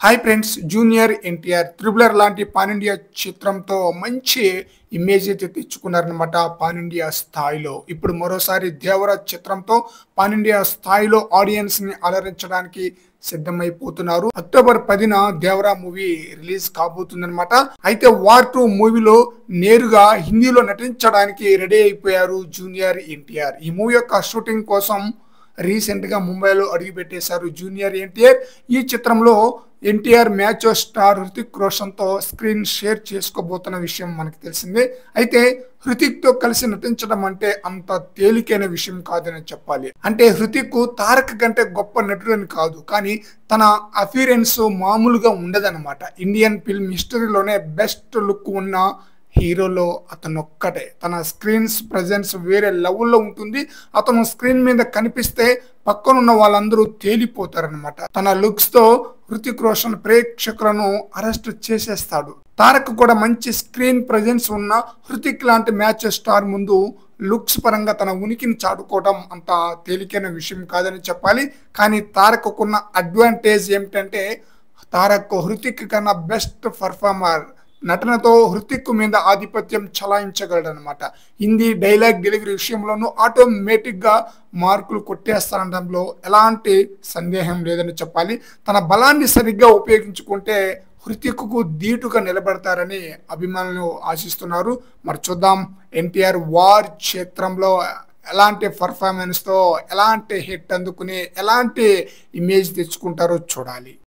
Hi friends, junior NTR triple R లాంటి pan India చిత్రంతో మంచి ఇమేజ్ అయితే తెచ్చుకున్నారనమాట పాన్ ఇండియా స్థాయిలో. ఇప్పుడు మరోసారి దేవరాజ్ చిత్రంతో పాన్ ఇండియా స్థాయిలో ఆడియన్స్ ని అలరించడానికి సిద్ధమైపోతున్నారు. అక్టోబర్ 10న దేవరా మూవీ రిలీజ్ కాబోతుందన్నమాట. అయితే వార్ 2 మూవీలో నేరుగా హిందీలో నటించడానికి రెడీ అయిపోయారు జూనియర్ ఎన్టీఆర్. ఈ మూవీ యొక్క షూటింగ్ కోసం రీసెంట్ గా ముంబైలో అడుగు పెట్టేశారు జూనియర్ ఎన్టీఆర్. ఈ చిత్రంలో ఎన్టీఆర్ మ్యాచ్ స్టార్ హృతిక్ రోషన్ తో స్క్రీన్ షేర్ చేసుకోబోతున్న విషయం మనకి తెలిసిందే. అయితే హృతిక్ తో కలిసి నటించడం అంటే అంత తేలికైన విషయం కాదని చెప్పాలి. అంటే హృతిక్ తారక్ కంటే గొప్ప నటుడు అని కాదు, కానీ తన అఫీరెన్స్ మామూలుగా ఉండదన్నమాట. ఇండియన్ ఫిల్మ్ హిస్టరీలోనే బెస్ట్ లుక్ ఉన్న హీరోలో అతను ఒక్కటే. తన స్క్రీన్స్ ప్రజెన్స్ వేరే లెవెల్లో ఉంటుంది. అతను స్క్రీన్ మీద కనిపిస్తే పక్కనున్న వాళ్ళందరూ తేలిపోతారనమాట. తన లుక్స్ తో హృతిక్ రోషన్ ప్రేక్షకులను అరెస్ట్ చేసేస్తాడు. తారక్ కూడా మంచి స్క్రీన్ ప్రజెన్స్ ఉన్న హృతిక్ లాంటి మ్యాచ్ స్టార్ ముందు లుక్స్ పరంగా తన ఉనికిని చాటుకోవడం అంత తేలికైన విషయం కాదని చెప్పాలి. కానీ తారక్ కున్న అడ్వాంటేజ్ ఏమిటంటే తారక్ హృతిక్ కన్నా బెస్ట్ పర్ఫార్మర్. నటనతో హృతిక్ మీద ఆధిపత్యం చలాయించగలడనమాట. హిందీ డైలాగ్ డెలివరీ విషయంలోనూ ఆటోమేటిక్ గా మార్కులు కొట్టేస్తానడంలో ఎలాంటి సందేహం లేదని చెప్పాలి. తన బలాన్ని సరిగ్గా ఉపయోగించుకుంటే హృతిక్ కు ధీటుగా నిలబడతారని అభిమానులు ఆశిస్తున్నారు. మరి చూద్దాం ఎన్టీఆర్ వార్ క్షేత్రంలో ఎలాంటి పర్ఫార్మెన్స్ తో ఎలాంటి హిట్ అందుకుని ఎలాంటి ఇమేజ్ తెచ్చుకుంటారో చూడాలి.